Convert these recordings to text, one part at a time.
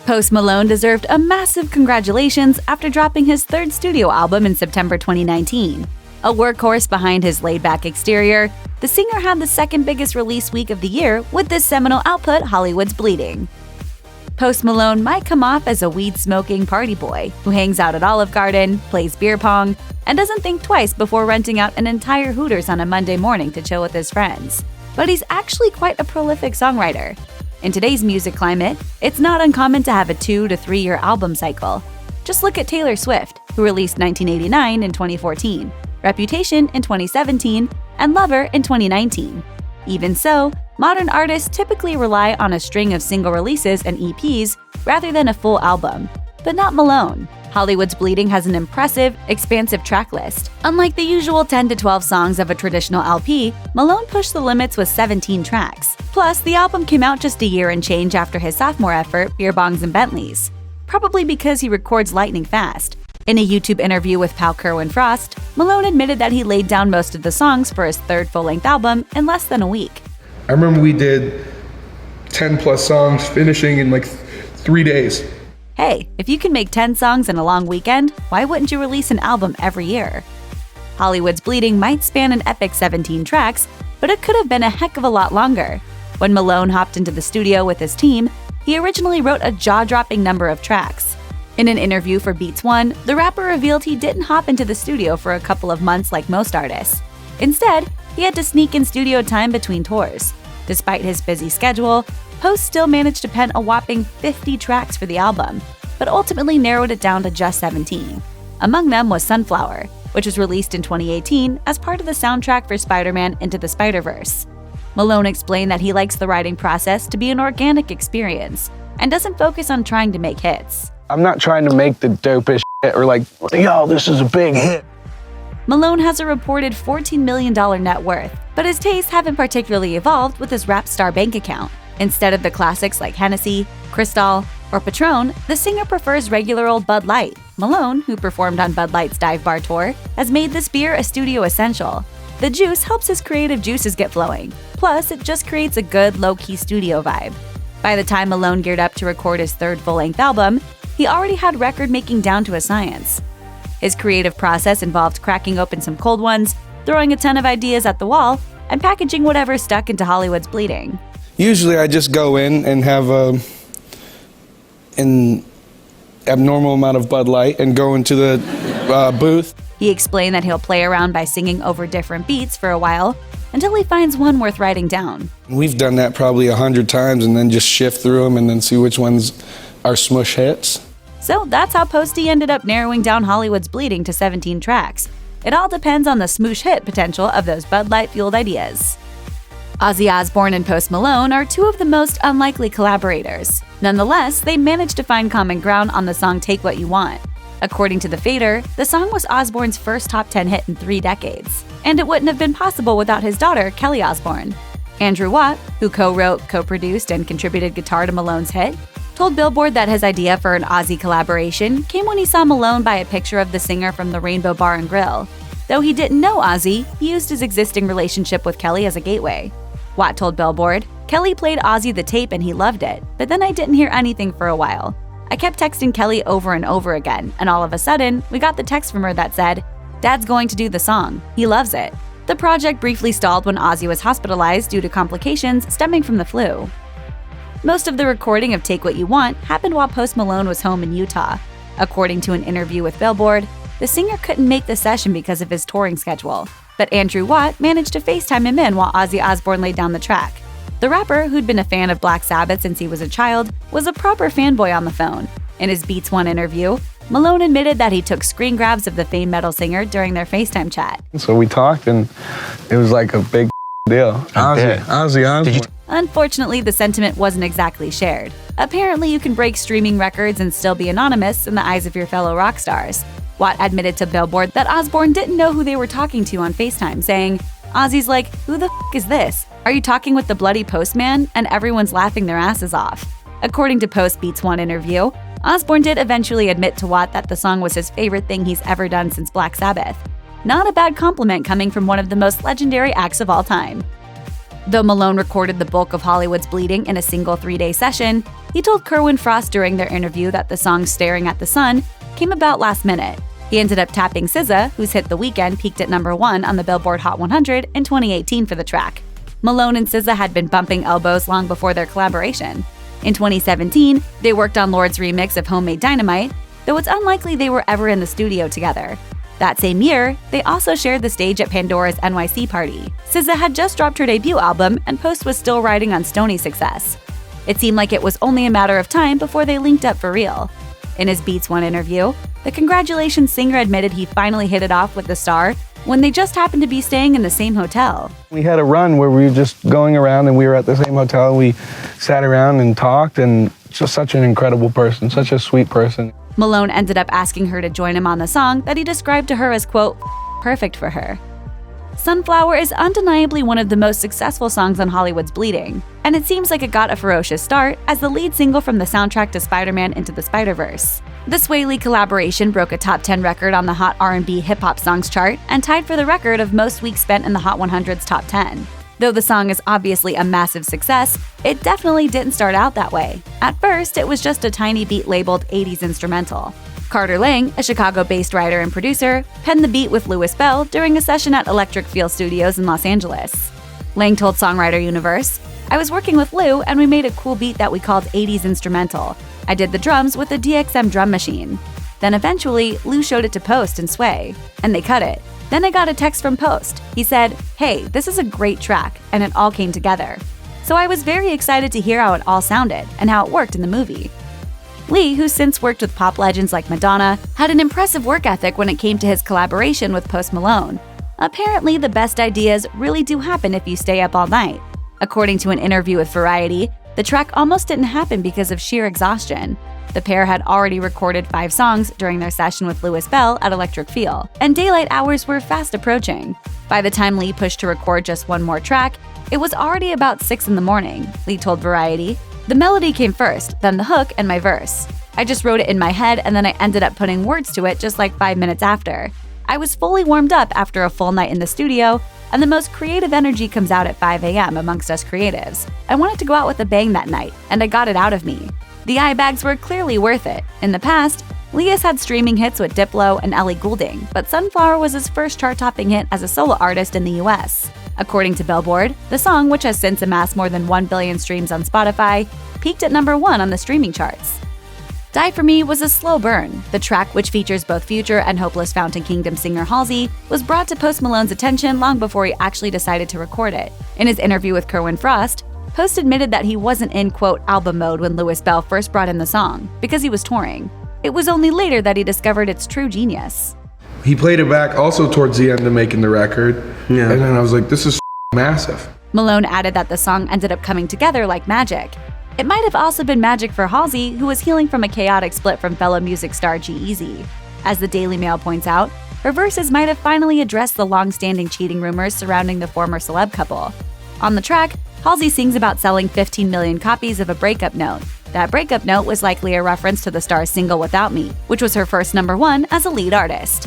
Post Malone deserved a massive congratulations after dropping his third studio album in September 2019. A workhorse behind his laid-back exterior, the singer had the second biggest release week of the year with this seminal output, Hollywood's Bleeding. Post Malone might come off as a weed-smoking party boy who hangs out at Olive Garden, plays beer pong, and doesn't think twice before renting out an entire Hooters on a Monday morning to chill with his friends. But he's actually quite a prolific songwriter. In today's music climate, it's not uncommon to have a 2 to 3 year album cycle. Just look at Taylor Swift, who released 1989 in 2014, Reputation in 2017, and Lover in 2019. Even so, modern artists typically rely on a string of single releases and EPs rather than a full album. But not Malone. Hollywood's Bleeding has an impressive, expansive track list. Unlike the usual 10 to 12 songs of a traditional LP, Malone pushed the limits with 17 tracks. Plus, the album came out just a year and change after his sophomore effort, Beer Bongs and Bentleys. Probably because he records lightning fast. In a YouTube interview with pal Kerwin Frost, Malone admitted that he laid down most of the songs for his third full-length album in less than a week. I remember we did 10 plus songs finishing in like 3 days. Hey, if you can make 10 songs in a long weekend, why wouldn't you release an album every year? Hollywood's Bleeding might span an epic 17 tracks, but it could have been a heck of a lot longer. When Malone hopped into the studio with his team, he originally wrote a jaw-dropping number of tracks. In an interview for Beats One, the rapper revealed he didn't hop into the studio for a couple of months like most artists. Instead, he had to sneak in studio time between tours. Despite his busy schedule, Post still managed to pen a whopping 50 tracks for the album, but ultimately narrowed it down to just 17. Among them was Sunflower, which was released in 2018 as part of the soundtrack for Spider-Man Into the Spider-Verse. Malone explained that he likes the writing process to be an organic experience and doesn't focus on trying to make hits. I'm not trying to make the dopest shit or like, yo, this is a big hit. Malone has a reported $14 million net worth, but his tastes haven't particularly evolved with his rap star bank account. Instead of the classics like Hennessy, Cristal, or Patron, the singer prefers regular old Bud Light. Malone, who performed on Bud Light's Dive Bar tour, has made this beer a studio essential. The juice helps his creative juices get flowing. Plus, it just creates a good, low-key studio vibe. By the time Malone geared up to record his third full-length album, he already had record-making down to a science. His creative process involved cracking open some cold ones, throwing a ton of ideas at the wall, and packaging whatever stuck into Hollywood's Bleeding. Usually I just go in and have an abnormal amount of Bud Light and go into the booth. He explained that he'll play around by singing over different beats for a while until he finds one worth writing down. We've done that probably 100 times and then just shift through them and then see which ones are smush hits. So that's how Posty ended up narrowing down Hollywood's Bleeding to 17 tracks. It all depends on the smoosh hit potential of those Bud Light-fueled ideas. Ozzy Osbourne and Post Malone are two of the most unlikely collaborators. Nonetheless, they managed to find common ground on the song Take What You Want. According to The Fader, the song was Osbourne's first top 10 hit in 3 decades, and it wouldn't have been possible without his daughter, Kelly Osbourne. Andrew Watt, who co-wrote, co-produced, and contributed guitar to Malone's hit, told Billboard that his idea for an Ozzy collaboration came when he saw Malone buy a picture of the singer from the Rainbow Bar and Grill. Though he didn't know Ozzy, he used his existing relationship with Kelly as a gateway. Watt told Billboard, "Kelly played Ozzy the tape and he loved it, but then I didn't hear anything for a while. I kept texting Kelly over and over again, and all of a sudden, we got the text from her that said, 'Dad's going to do the song. He loves it.'" The project briefly stalled when Ozzy was hospitalized due to complications stemming from the flu. Most of the recording of Take What You Want happened while Post Malone was home in Utah. According to an interview with Billboard, the singer couldn't make the session because of his touring schedule, but Andrew Watt managed to FaceTime him in while Ozzy Osbourne laid down the track. The rapper, who'd been a fan of Black Sabbath since he was a child, was a proper fanboy on the phone. In his Beats One interview, Malone admitted that he took screen grabs of the famed metal singer during their FaceTime chat. So we talked and it was like a big deal. Ozzy Osbourne. Unfortunately, the sentiment wasn't exactly shared. Apparently, you can break streaming records and still be anonymous in the eyes of your fellow rock stars. Watt admitted to Billboard that Osbourne didn't know who they were talking to on FaceTime, saying, "Ozzy's like, who the f*** is this? Are you talking with the bloody postman?" And everyone's laughing their asses off. According to Post Beats One interview, Osbourne did eventually admit to Watt that the song was his favorite thing he's ever done since Black Sabbath. Not a bad compliment coming from one of the most legendary acts of all time. Though Malone recorded the bulk of Hollywood's Bleeding in a single 3-day session, he told Kerwin Frost during their interview that the song Staring at the Sun came about last minute. He ended up tapping SZA, whose hit The Weeknd peaked at #1 on the Billboard Hot 100 in 2018 for the track. Malone and SZA had been bumping elbows long before their collaboration. In 2017, they worked on Lord's remix of Homemade Dynamite, though it's unlikely they were ever in the studio together. That same year, they also shared the stage at Pandora's NYC party. SZA had just dropped her debut album, and Post was still riding on Stoney's success. It seemed like it was only a matter of time before they linked up for real. In his Beats One interview, the Congratulations singer admitted he finally hit it off with the star when they just happened to be staying in the same hotel. We had a run where we were just going around and we were at the same hotel. We sat around and talked, and just such an incredible person, such a sweet person. Malone ended up asking her to join him on the song that he described to her as, quote, perfect for her. Sunflower is undeniably one of the most successful songs on Hollywood's Bleeding, and it seems like it got a ferocious start as the lead single from the soundtrack to Spider-Man Into the Spider-Verse. The Swae Lee collaboration broke a top 10 record on the Hot R&B Hip Hop Songs chart and tied for the record of most weeks spent in the Hot 100's top 10. Though the song is obviously a massive success, it definitely didn't start out that way. At first, it was just a tiny beat labeled 80s instrumental. Carter Lang, a Chicago-based writer and producer, penned the beat with Louis Bell during a session at Electric Feel Studios in Los Angeles. Lang told Songwriter Universe, "I was working with Lou and we made a cool beat that we called 80s Instrumental. I did the drums with a DXM drum machine. Then eventually, Lou showed it to Post and Swae, and they cut it. Then I got a text from Post. He said, 'Hey, this is a great track,' and it all came together. So I was very excited to hear how it all sounded and how it worked in the movie." Lee, who's since worked with pop legends like Madonna, had an impressive work ethic when it came to his collaboration with Post Malone. Apparently, the best ideas really do happen if you stay up all night. According to an interview with Variety, the track almost didn't happen because of sheer exhaustion. The pair had already recorded 5 songs during their session with Louis Bell at Electric Feel, and daylight hours were fast approaching. By the time Lee pushed to record just one more track, it was already about 6 in the morning, Lee told Variety. "The melody came first, then the hook and my verse. I just wrote it in my head and then I ended up putting words to it just like 5 minutes after. I was fully warmed up after a full night in the studio, and the most creative energy comes out at 5 a.m. amongst us creatives. I wanted to go out with a bang that night, and I got it out of me. The eye bags were clearly worth it. In the past, Lee has had streaming hits with Diplo and Ellie Goulding, but Sunflower was his first chart-topping hit as a solo artist in the US. According to Billboard, the song, which has since amassed more than 1 billion streams on Spotify, peaked at #1 on the streaming charts. Die For Me was a slow burn. The track, which features both Future and Hopeless Fountain Kingdom singer Halsey, was brought to Post Malone's attention long before he actually decided to record it. In his interview with Kerwin Frost, Post admitted that he wasn't in, quote, album mode when Louis Bell first brought in the song, because he was touring. It was only later that he discovered its true genius. He played it back also towards the end of making the record, and then I was like, this is massive. Malone added that the song ended up coming together like magic. It might have also been magic for Halsey, who was healing from a chaotic split from fellow music star G-Eazy. As the Daily Mail points out, her verses might have finally addressed the long-standing cheating rumors surrounding the former celeb couple. On the track, Halsey sings about selling 15 million copies of a breakup note. That breakup note was likely a reference to the star's single Without Me, which was her first #1 as a lead artist.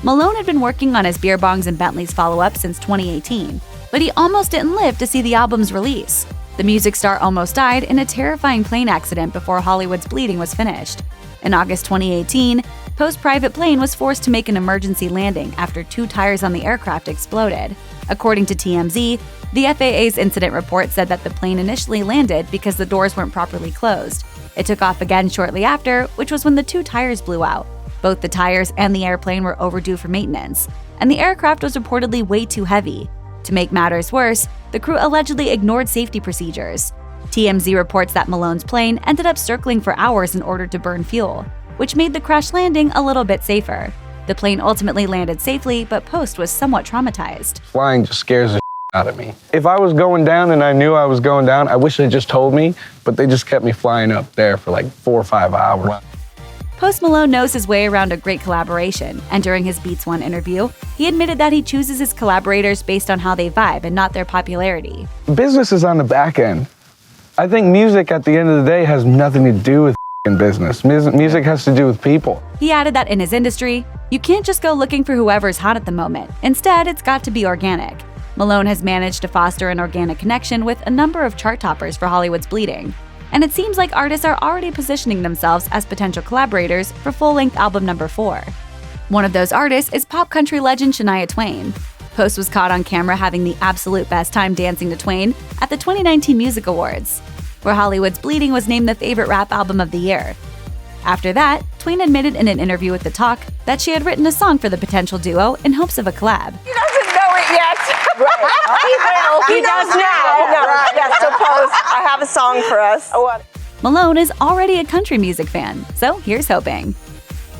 Malone had been working on his Beer Bongs and Bentleys follow-up since 2018, but he almost didn't live to see the album's release. The music star almost died in a terrifying plane accident before Hollywood's Bleeding was finished. In August 2018, Post's private plane was forced to make an emergency landing after 2 tires on the aircraft exploded. According to TMZ, the FAA's incident report said that the plane initially landed because the doors weren't properly closed. It took off again shortly after, which was when the 2 tires blew out. Both the tires and the airplane were overdue for maintenance, and the aircraft was reportedly way too heavy. To make matters worse, the crew allegedly ignored safety procedures. TMZ reports that Malone's plane ended up circling for hours in order to burn fuel, which made the crash landing a little bit safer. The plane ultimately landed safely, but Post was somewhat traumatized. Flying just scares the out of me. If I was going down and I knew I was going down, I wish they just told me, but they just kept me flying up there for like 4 or 5 hours. Post Malone knows his way around a great collaboration, and during his Beats One interview, he admitted that he chooses his collaborators based on how they vibe and not their popularity. Business is on the back end. I think music at the end of the day has nothing to do with business. Music has to do with people. He added that in his industry, you can't just go looking for whoever's hot at the moment. Instead, it's got to be organic. Malone has managed to foster an organic connection with a number of chart toppers for Hollywood's Bleeding, and it seems like artists are already positioning themselves as potential collaborators for full-length album number 4. One of those artists is pop country legend Shania Twain. Post was caught on camera having the absolute best time dancing to Twain at the 2019 Music Awards, where Hollywood's Bleeding was named the favorite rap album of the year. After that, Twain admitted in an interview with The Talk that she had written a song for the potential duo in hopes of a collab. He doesn't know it yet. Right. He does now. Right. Yes, so Post, I have a song for us. Malone is already a country music fan, so here's hoping.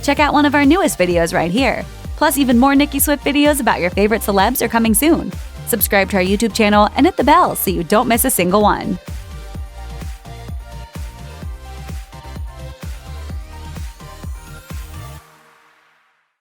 Check out one of our newest videos right here. Plus, even more Nicki Swift videos about your favorite celebs are coming soon. Subscribe to our YouTube channel and hit the bell so you don't miss a single one.